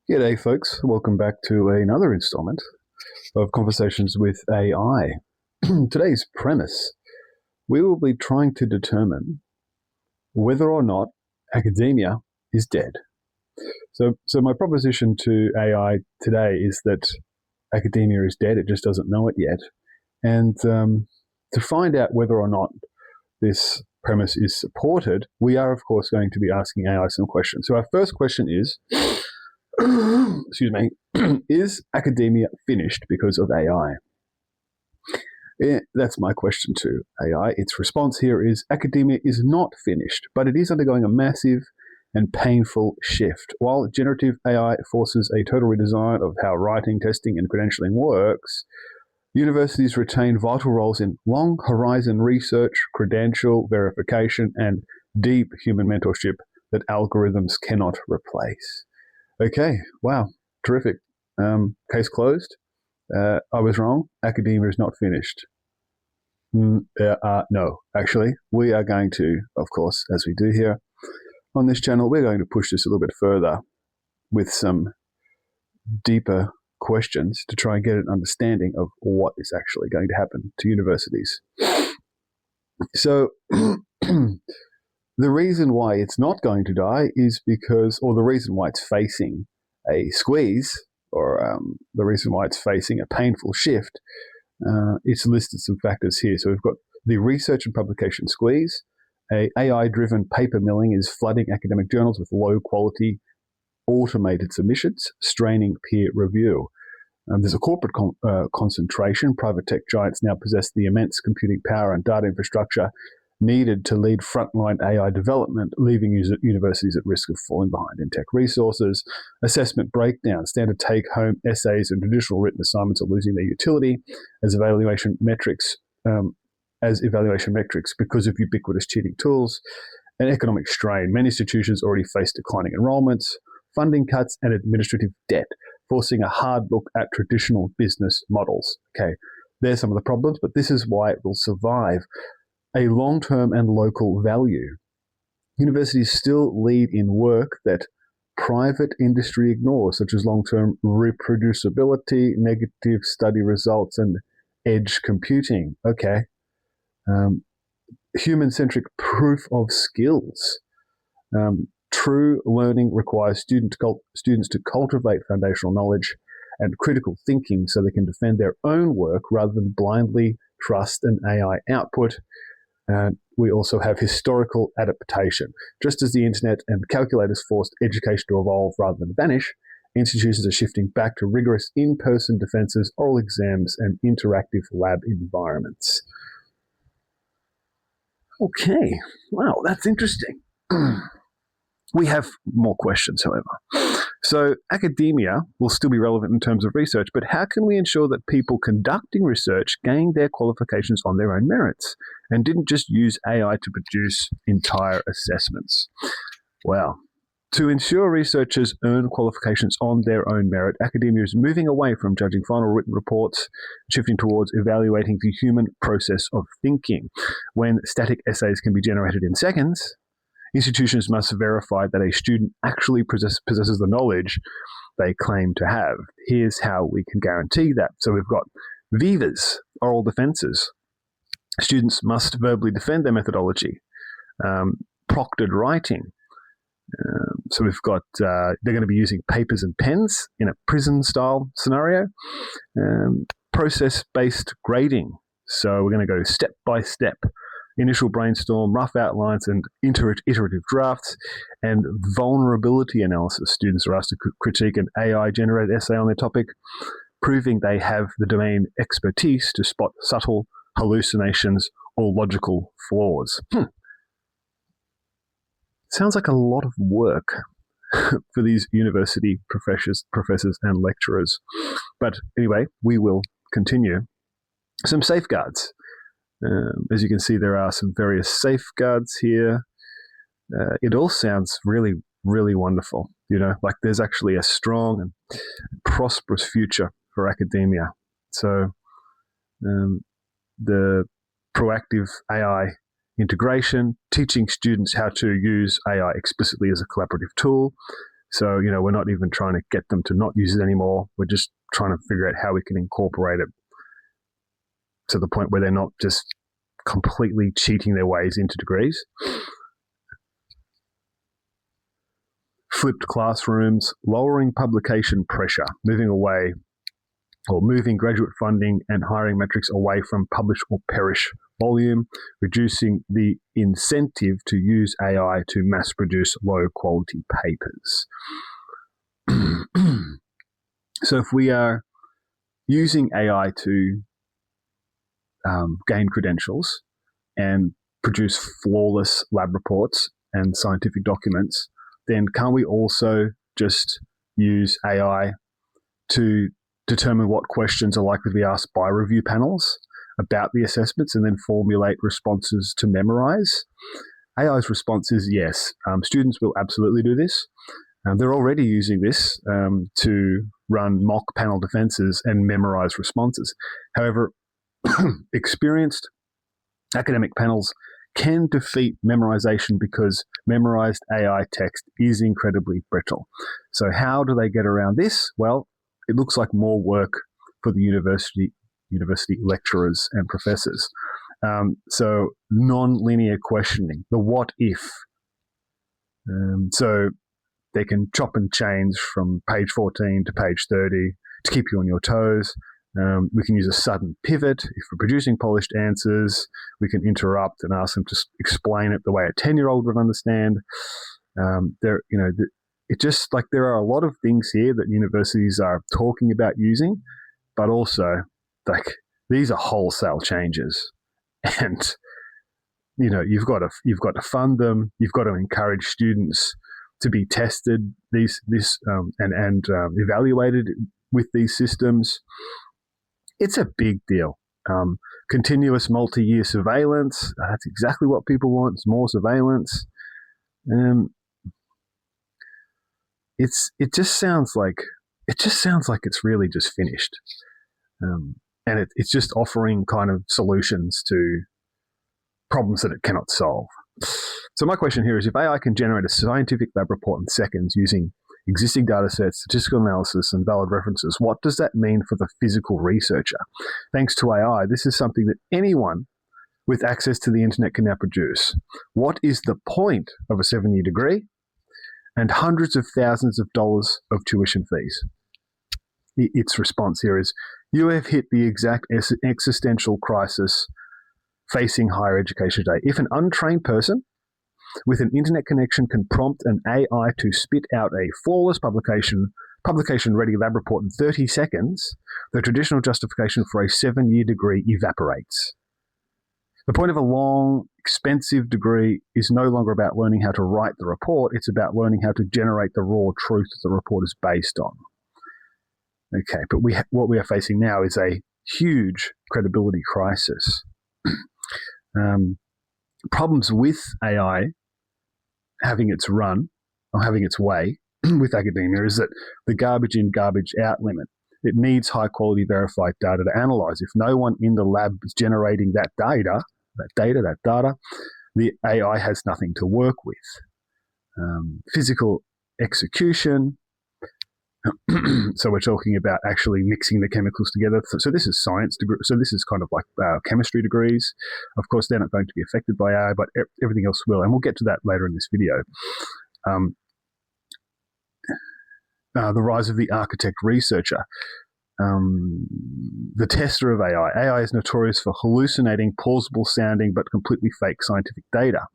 G'day, folks. Welcome back to another installment of Conversations with AI. Today's premise, we will be trying to determine whether or not academia is dead. So my proposition to AI today is that academia is dead. It just doesn't know it yet. And to find out whether or not this premise is supported, we are, of course, going to be asking AI some questions. So our first question is, excuse me, is academia finished because of AI? Yeah, that's my question to AI. Its response here is academia is not finished, but it is undergoing a massive and painful shift. While generative AI forces a total redesign of how writing, testing, and credentialing works, universities retain vital roles in long horizon research, credential verification, and deep human mentorship that algorithms cannot replace. Okay, wow, terrific. Case closed. I was wrong. Academia is not finished. No, actually, we are going to, of course, as we do here on this channel, we're going to push this a little bit further with some deeper questions to try and get an understanding of what is actually going to happen to universities. So, the reason why it's not going to die is because, or the reason why it's facing a squeeze, or the reason why it's facing a painful shift, it's listed some factors here. So we've got the research and publication squeeze. AI-driven paper milling is flooding academic journals with low-quality automated submissions, straining peer review. There's a corporate concentration. Private tech giants now possess the immense computing power and data infrastructure needed to lead frontline AI development, leaving universities at risk of falling behind in tech resources. Assessment breakdown. Standard take-home essays and traditional written assignments are losing their utility as evaluation metrics because of ubiquitous cheating tools. And economic strain. Many institutions already face declining enrollments, funding cuts, and administrative debt, forcing a hard look at traditional business models. Okay, there's some of the problems, but this is why it will survive. A long-term and local value. Universities still lead in work that private industry ignores, such as long-term reproducibility, negative study results, and edge computing. Okay. Human-centric proof of skills. True learning requires students to cultivate foundational knowledge and critical thinking so they can defend their own work rather than blindly trust an AI output. We also have historical adaptation. Just as the internet and calculators forced education to evolve rather than vanish, institutions are shifting back to rigorous in-person defenses, oral exams, and interactive lab environments. Okay, wow, that's interesting. We have more questions, however. So academia will still be relevant in terms of research, but how can we ensure that people conducting research gain their qualifications on their own merits and didn't just use AI to produce entire assessments? Well, to ensure researchers earn qualifications on their own merit, academia is moving away from judging final written reports, shifting towards evaluating the human process of thinking. When static essays can be generated in seconds, institutions must verify that a student actually possesses the knowledge they claim to have. Here's how we can guarantee that. So we've got VIVAs, oral defenses. Students must verbally defend their methodology. Proctored writing. So we've got, they're going to be using papers and pens in a prison-style scenario. Process-based grading. So we're going to go step by step. Initial brainstorm, rough outlines, and iterative drafts, and vulnerability analysis. Students are asked to critique an AI-generated essay on their topic, proving they have the domain expertise to spot subtle hallucinations or logical flaws. Sounds like a lot of work for these university professors and lecturers. But anyway, we will continue. Some safeguards. As you can see, there are some various safeguards here. It all sounds really, really wonderful. You know, like there's actually a strong and prosperous future for academia. So the proactive AI integration, teaching students how to use AI explicitly as a collaborative tool, So, we're not even trying to get them to not use it anymore. We're just trying to figure out how we can incorporate it to the point where they're not just completely cheating their ways into degrees. Flipped classrooms, lowering publication pressure, moving graduate funding and hiring metrics away from publish or perish volume, reducing the incentive to use AI to mass produce low quality papers. So if we are using AI to gain credentials and produce flawless lab reports and scientific documents, then can't we also just use AI to determine what questions are likely to be asked by review panels about the assessments and then formulate responses to memorize? AI's response is yes. Students will absolutely do this. They're already using this to run mock panel defenses and memorize responses. However, experienced academic panels can defeat memorization because memorized AI text is incredibly brittle. So how do they get around this? Well, it looks like more work for the university lecturers and professors. So non-linear questioning, the what if. So they can chop and change from page 14 to page 30 to keep you on your toes. We can use a sudden pivot. If we're producing polished answers, we can interrupt and ask them to explain it the way a 10-year-old would understand. It's just like there are a lot of things here that universities are talking about using, but also like these are wholesale changes, and you've got to fund them. You've got to encourage students to be tested and evaluated with these systems. It's a big deal. Continuous multi-year surveillance. That's exactly what people want. It's more surveillance. It just sounds like it's really just finished, and it's just offering kind of solutions to problems that it cannot solve. So my question here is, if AI can generate a scientific lab report in seconds using existing data sets, statistical analysis, and valid references, what does that mean for the physical researcher? Thanks to AI, this is something that anyone with access to the internet can now produce. What is the point of a 7-year degree and hundreds of thousands of dollars of tuition fees? Its response here is, you have hit the exact existential crisis facing higher education today. If an untrained person with an internet connection can prompt an AI to spit out a flawless publication-ready lab report in 30 seconds, the traditional justification for a 7-year degree evaporates. The point of a long, expensive degree is no longer about learning how to write the report. It's about learning how to generate the raw truth that the report is based on. Okay, but what we are facing now is a huge credibility crisis. Problems with AI having its run or having its way with academia is that the garbage in, garbage out limit. It needs high quality verified data to analyze. If no one in the lab is generating that data, the AI has nothing to work with. Physical execution. So we're talking about actually mixing the chemicals together. So this is science degree. So this is kind of like chemistry degrees. Of course, they're not going to be affected by AI, but everything else will. And we'll get to that later in this video. The rise of the architect researcher. The tester of AI. AI is notorious for hallucinating, plausible sounding, but completely fake scientific data.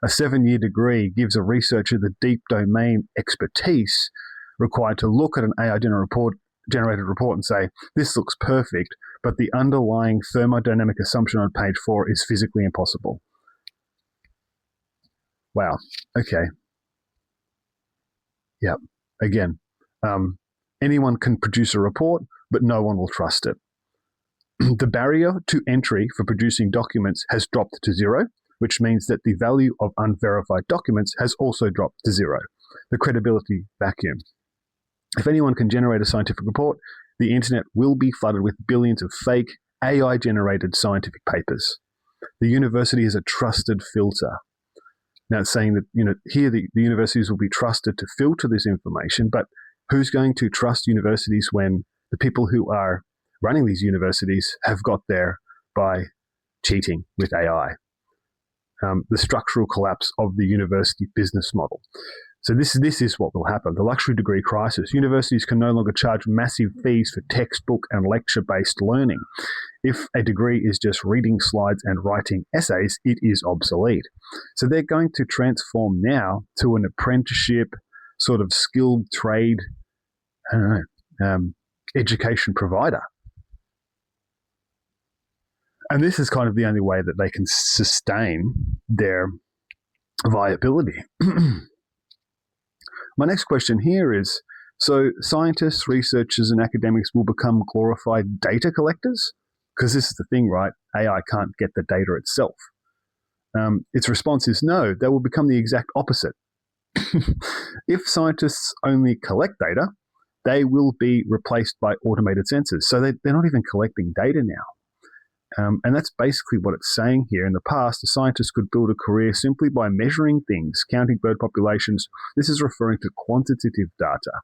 A 7-year degree gives a researcher the deep domain expertise required to look at an AI-generated report and say, this looks perfect, but the underlying thermodynamic assumption on page 4 is physically impossible. Wow. Okay. Yep. Again, anyone can produce a report, but no one will trust it. The barrier to entry for producing documents has dropped to 0, which means that the value of unverified documents has also dropped to 0. The credibility vacuum. If anyone can generate a scientific report, the internet will be flooded with billions of fake, AI-generated scientific papers. The university is a trusted filter. Now it's saying that, here the universities will be trusted to filter this information, but who's going to trust universities when the people who are running these universities have got there by cheating with AI? The structural collapse of the university business model. So this is what will happen. The luxury degree crisis. Universities can no longer charge massive fees for textbook and lecture-based learning. If a degree is just reading slides and writing essays, it is obsolete. So they're going to transform now to an apprenticeship, sort of skilled trade, education provider. And this is kind of the only way that they can sustain their viability. My next question here is, so scientists, researchers, and academics will become glorified data collectors? Because this is the thing, right? AI can't get the data itself. Its response is no, they will become the exact opposite. If scientists only collect data, they will be replaced by automated sensors. So they're not even collecting data now. And that's basically what it's saying here. In the past, a scientist could build a career simply by measuring things, counting bird populations. This is referring to quantitative data.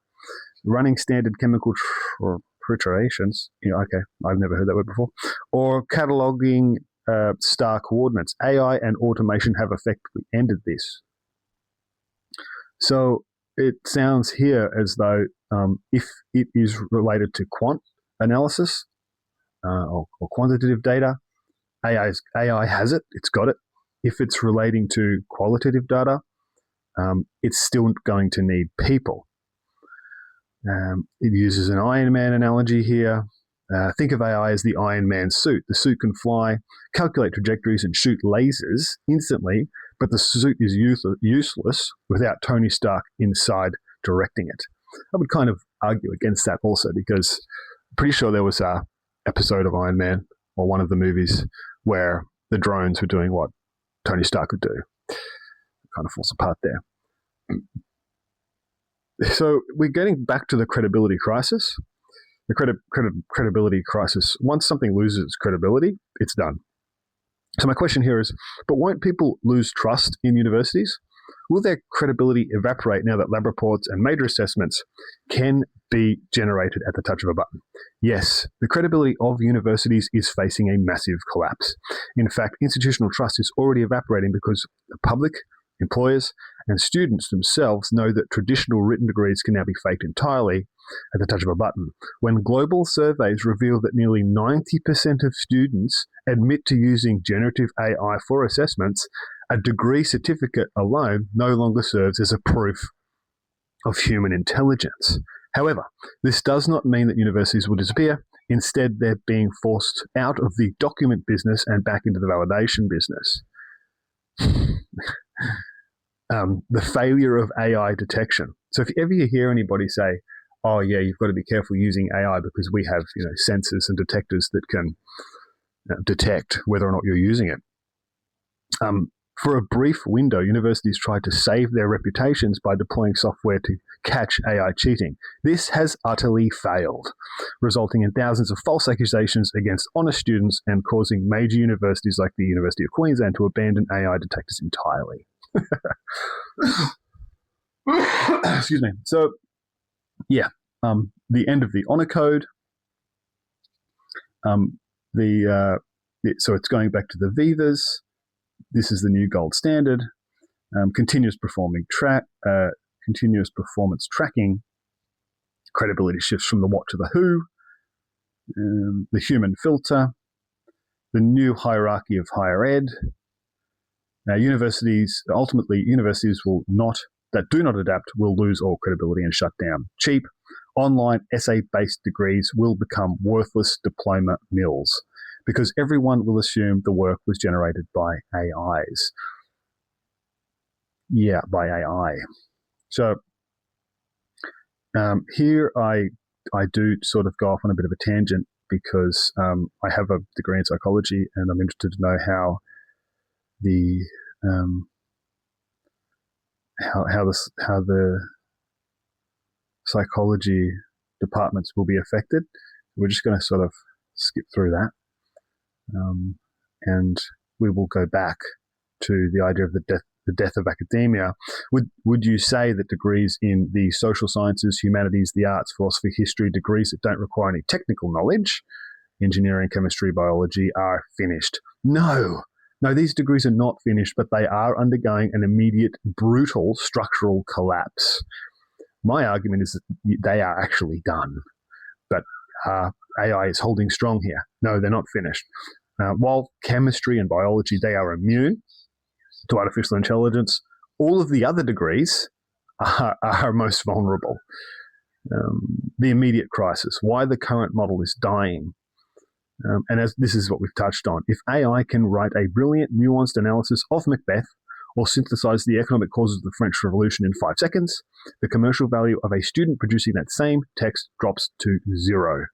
Running standard chemical triturations. Okay, I've never heard that word before. Or cataloging star coordinates. AI and automation have effectively ended this. So it sounds here as though if it is related to quant analysis, or quantitative data, AI has it, it's got it. If it's relating to qualitative data, it's still going to need people. It uses an Iron Man analogy here. Think of AI as the Iron Man suit. The suit can fly, calculate trajectories, and shoot lasers instantly, but the suit is useless without Tony Stark inside directing it. I would kind of argue against that also, because I'm pretty sure there was a episode of Iron Man, or one of the movies, where the drones were doing what Tony Stark could do. It kind of falls apart there. So we're getting back to the credibility crisis. The credibility crisis. Once something loses its credibility, it's done. So my question here is, but won't people lose trust in universities? Will their credibility evaporate now that lab reports and major assessments can be generated at the touch of a button? Yes, the credibility of universities is facing a massive collapse. In fact, institutional trust is already evaporating because the public, employers, and students themselves know that traditional written degrees can now be faked entirely at the touch of a button. When global surveys reveal that nearly 90% of students admit to using generative AI for assessments, a degree certificate alone no longer serves as a proof of human intelligence. However, this does not mean that universities will disappear. Instead, they're being forced out of the document business and back into the validation business. The failure of AI detection. So if ever you hear anybody say, oh yeah, you've got to be careful using AI because we have sensors and detectors that can detect whether or not you're using it. For a brief window, universities tried to save their reputations by deploying software to catch AI cheating. This has utterly failed, resulting in thousands of false accusations against honest students and causing major universities like the University of Queensland to abandon AI detectors entirely. Excuse me. So, yeah, the end of the honor code. So it's going back to the Vivas. This is the new gold standard. Continuous performance tracking. Credibility shifts from the what to the who. The human filter. The new hierarchy of higher ed. Now, universities that do not adapt will lose all credibility and shut down. Cheap, online essay-based degrees will become worthless diploma mills because everyone will assume the work was generated by AIs. Yeah, by AI. So here I do sort of go off on a bit of a tangent because I have a degree in psychology and I'm interested to know how the how the psychology departments will be affected. We're just going to sort of skip through that, and we will go back to the idea of the the death of academia. Would you say that degrees in the social sciences, humanities, the arts, philosophy, history, degrees that don't require any technical knowledge, engineering, chemistry, biology, are finished? No, these degrees are not finished, but they are undergoing an immediate, brutal structural collapse. My argument is that they are actually done, but AI is holding strong here. No, they're not finished. While chemistry and biology, they are immune to artificial intelligence, all of the other degrees are most vulnerable. The immediate crisis, why the current model is dying. And as this is what we've touched on, if AI can write a brilliant, nuanced analysis of Macbeth or synthesize the economic causes of the French Revolution in 5 seconds, the commercial value of a student producing that same text drops to 0.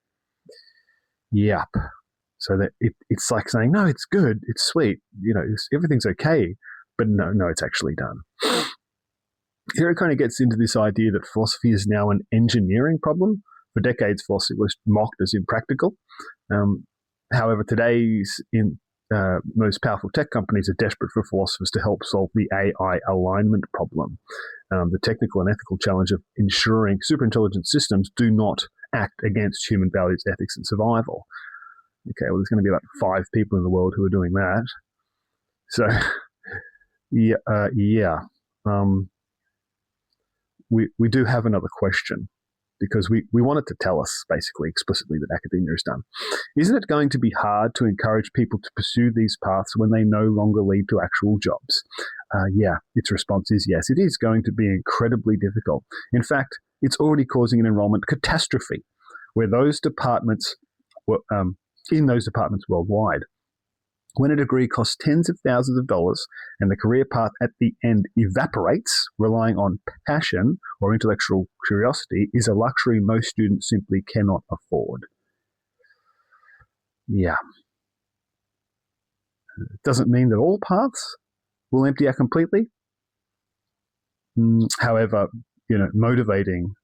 Yep. So that it's like saying, no, it's good, it's sweet, everything's okay, but no, it's actually done. Here it kind of gets into this idea that philosophy is now an engineering problem. For decades, philosophy was mocked as impractical. However, today's most powerful tech companies are desperate for philosophers to help solve the AI alignment problem, the technical and ethical challenge of ensuring superintelligent systems do not act against human values, ethics, and survival. Okay, well, there's going to be about 5 people in the world who are doing that. So, we do have another question, because we want it to tell us basically explicitly that academia is done. Isn't it going to be hard to encourage people to pursue these paths when they no longer lead to actual jobs? Its response is yes. It is going to be incredibly difficult. In fact, it's already causing an enrollment catastrophe, where those departments in those departments worldwide. When a degree costs tens of thousands of dollars and the career path at the end evaporates, relying on passion or intellectual curiosity is a luxury most students simply cannot afford. Yeah. It doesn't mean that all paths will empty out completely. However, motivating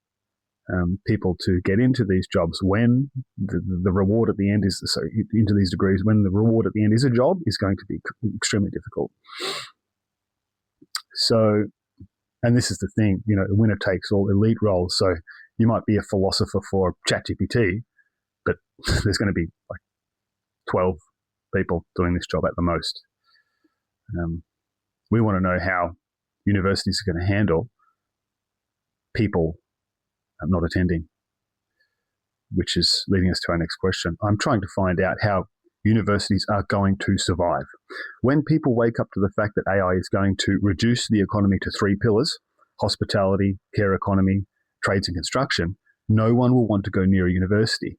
people to get into these jobs when the reward at the end is into these degrees when the reward at the end is a job is going to be extremely difficult. So, and this is the thing, winner takes all elite roles. So you might be a philosopher for ChatGPT, but there's going to be like 12 people doing this job at the most. We want to know how universities are going to handle people not attending, which is leading us to our next question. I'm trying to find out how universities are going to survive. When people wake up to the fact that AI is going to reduce the economy to 3 pillars, hospitality, care economy, trades and construction, no one will want to go near a university.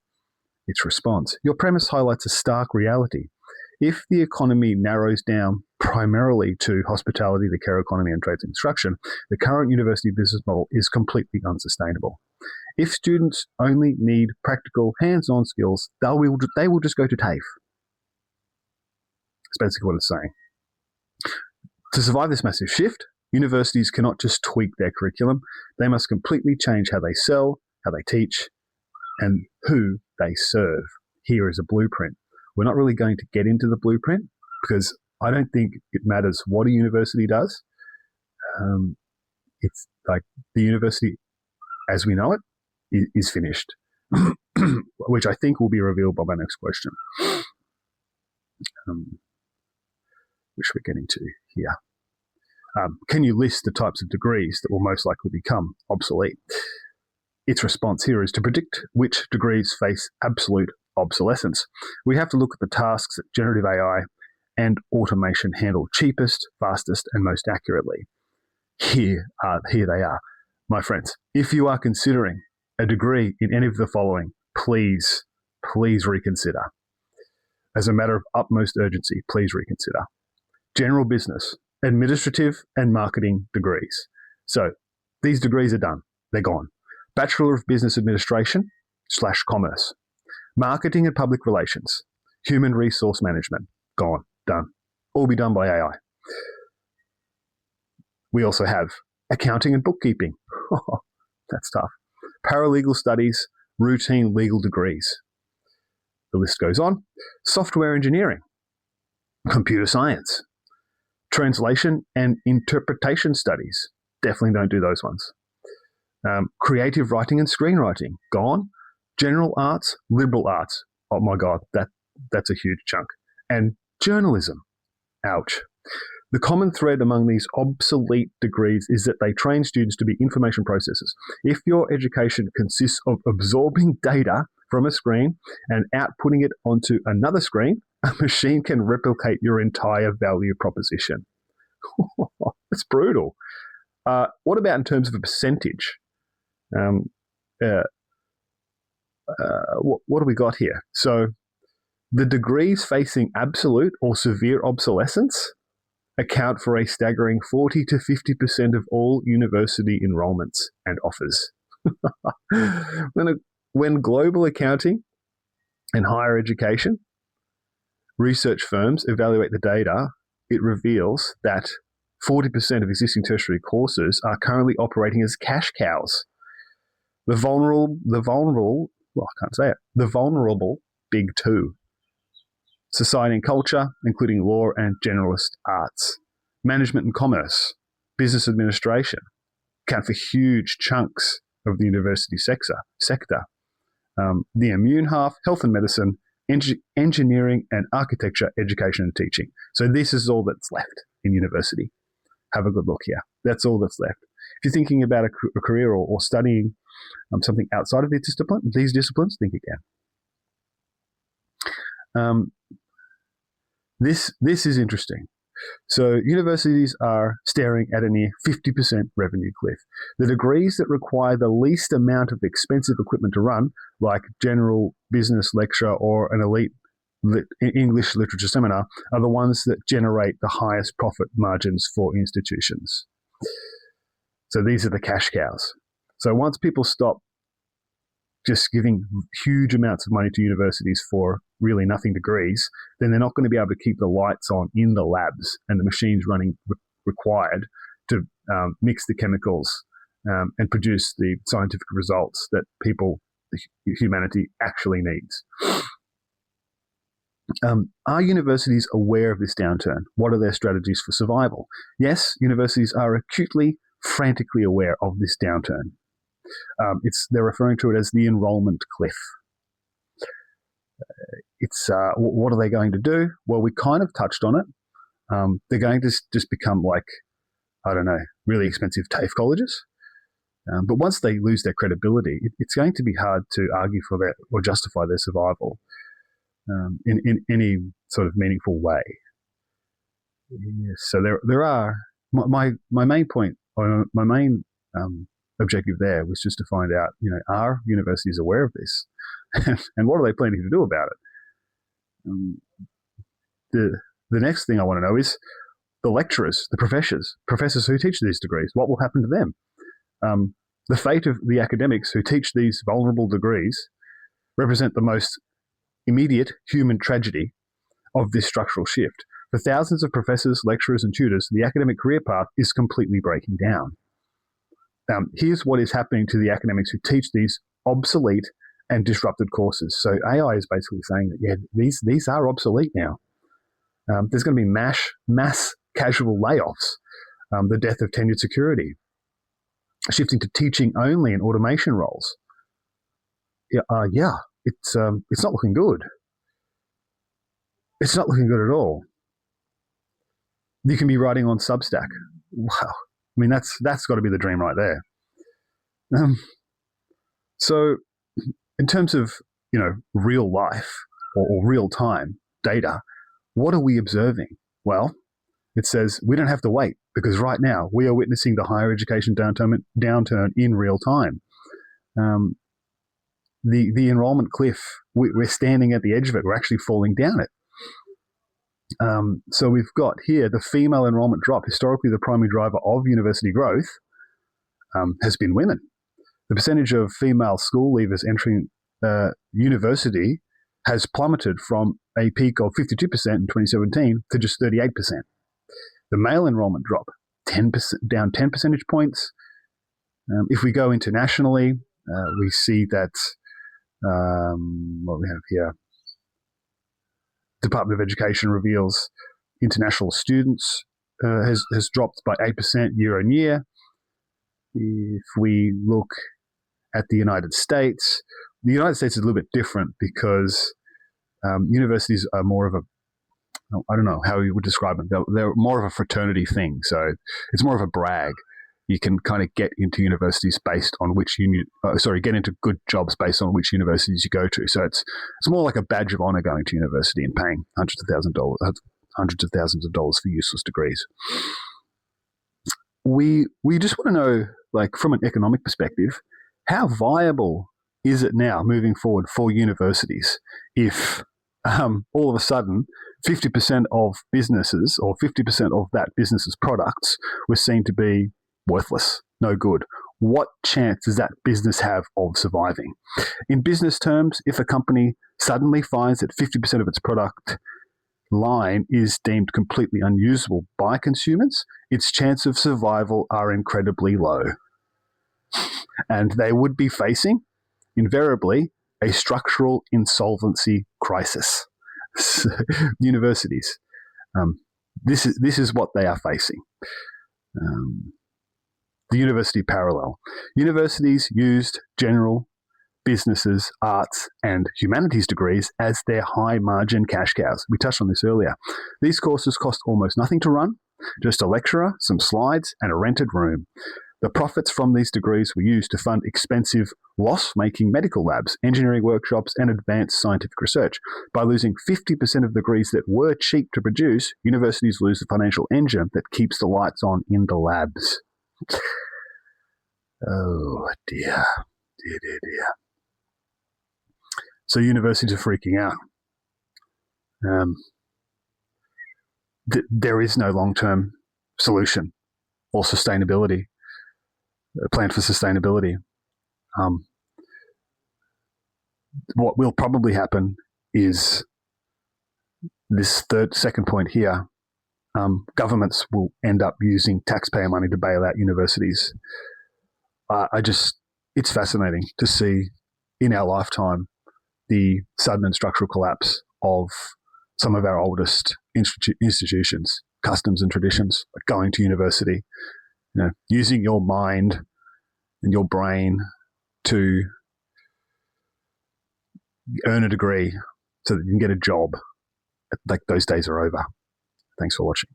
Its response: your premise highlights a stark reality. If the economy narrows down primarily to hospitality, the care economy, and trades and construction, the current university business model is completely unsustainable. If students only need practical, hands-on skills, they will just go to TAFE. That's basically what it's saying. To survive this massive shift, universities cannot just tweak their curriculum. They must completely change how they sell, how they teach, and who they serve. Here is a blueprint. We're not really going to get into the blueprint because I don't think it matters what a university does. It's like the university, as we know it, is finished, which I think will be revealed by my next question, which we're getting to here. Can you list the types of degrees that will most likely become obsolete? Its response here is to predict which degrees face absolute obsolescence. We have to look at the tasks that generative AI and automation handle cheapest, fastest, and most accurately. Here they are. My friends, if you are considering a degree in any of the following, please reconsider. As a matter of utmost urgency, please reconsider. General business, administrative and marketing degrees. So these degrees are done. They're gone. Bachelor of Business Administration / Commerce. Marketing and Public Relations. Human Resource Management. Gone. Done. All be done by AI. We also have accounting and bookkeeping. That's tough. Paralegal studies, routine legal degrees. The list goes on. Software engineering, computer science, Translation and interpretation studies. Definitely don't do those ones. Creative writing and screenwriting. Gone. General arts, liberal arts. Oh my God, that's a huge chunk. And journalism. Ouch. The common thread among these obsolete degrees is that they train students to be information processors. If your education consists of absorbing data from a screen and outputting it onto another screen, a machine can replicate your entire value proposition. It's brutal. What about in terms of a percentage? What do we got here? So the degrees facing absolute or severe obsolescence account for a staggering 40 to 50% of all university enrollments and offers. When global accounting and higher education research firms evaluate the data, it reveals that 40% of existing tertiary courses are currently operating as cash cows. The vulnerable big two. Society and culture, including law and generalist arts. Management and commerce, business administration, account for huge chunks of the university sector. The immune half, health and medicine, engineering and architecture, education and teaching. So this is all that's left in university. Have a good look here. That's all that's left. If you're thinking about a career or studying something outside of these disciplines, think again. This is interesting. So universities are staring at a near 50% revenue cliff. The degrees that require the least amount of expensive equipment to run, like general business lecture or an elite English literature seminar, are the ones that generate the highest profit margins for institutions. So these are the cash cows. So once people stop just giving huge amounts of money to universities for really nothing degrees, then they're not going to be able to keep the lights on in the labs and the machines running required to mix the chemicals and produce the scientific results that humanity actually needs. Are universities aware of this downturn? What are their strategies for survival? Yes, universities are acutely, frantically aware of this downturn. They're referring to it as the enrollment cliff. What are they going to do? Well, we kind of touched on it. They're going to just become like, I don't know, really expensive TAFE colleges. But once they lose their credibility, it's going to be hard to argue for that or justify their survival in any sort of meaningful way. Yes, so there are my main point, or my main objective there was just to find out, are universities aware of this, and what are they planning to do about it? The next thing I want to know is the lecturers, the professors who teach these degrees. What will happen to them? The fate of the academics who teach these vulnerable degrees represent the most immediate human tragedy of this structural shift. For thousands of professors, lecturers, and tutors, the academic career path is completely breaking down. Here's what is happening to the academics who teach these obsolete and disrupted courses. So AI is basically saying that, these are obsolete now. There's going to be mass casual layoffs, the death of tenured security, shifting to teaching only and automation roles. It's not looking good. It's not looking good at all. You can be writing on Substack. Wow. I mean, that's got to be the dream right there. So in terms of, real life or real time data, what are we observing? Well, it says we don't have to wait, because right now we are witnessing the higher education downturn in real time. The enrollment cliff, we're standing at the edge of it. We're actually falling down it. So we've got here the female enrollment drop. Historically, the primary driver of university growth has been women. The percentage of female school leavers entering university has plummeted from a peak of 52% in 2017 to just 38%. The male enrollment drop, 10%, down 10 percentage points. If we go internationally, we see that what we have here, Department of Education reveals international students has dropped by 8% year on year. If we look at the United States is a little bit different because universities are more of a, I don't know how you would describe them. They're more of a fraternity thing. So it's more of a brag. You can kind of get into universities based on which get into good jobs based on which universities you go to. So it's more like a badge of honor going to university and paying hundreds of thousands of dollars for useless degrees. We just want to know, like, from an economic perspective, how viable is it now moving forward for universities if all of a sudden 50% of businesses or 50% of that business's products were seen to be worthless, no good? What chance does that business have of surviving? In business terms, if a company suddenly finds that 50% of its product line is deemed completely unusable by consumers, its chance of survival are incredibly low. And they would be facing, invariably, a structural insolvency crisis. Universities, this is what they are facing. The university parallel. Universities used general businesses, arts, and humanities degrees as their high-margin cash cows. We touched on this earlier. These courses cost almost nothing to run, just a lecturer, some slides, and a rented room. The profits from these degrees were used to fund expensive, loss-making medical labs, engineering workshops, and advanced scientific research. By losing 50% of degrees that were cheap to produce, universities lose the financial engine that keeps the lights on in the labs. Oh, dear. Dear. So universities are freaking out. There is no long-term solution or sustainability, plan for sustainability. What will probably happen is this second point here. Governments will end up using taxpayer money to bail out universities. It's fascinating to see in our lifetime the sudden and structural collapse of some of our oldest institutions, customs and traditions, like going to university, using your mind and your brain to earn a degree so that you can get a job. Like, those days are over. Thanks for watching.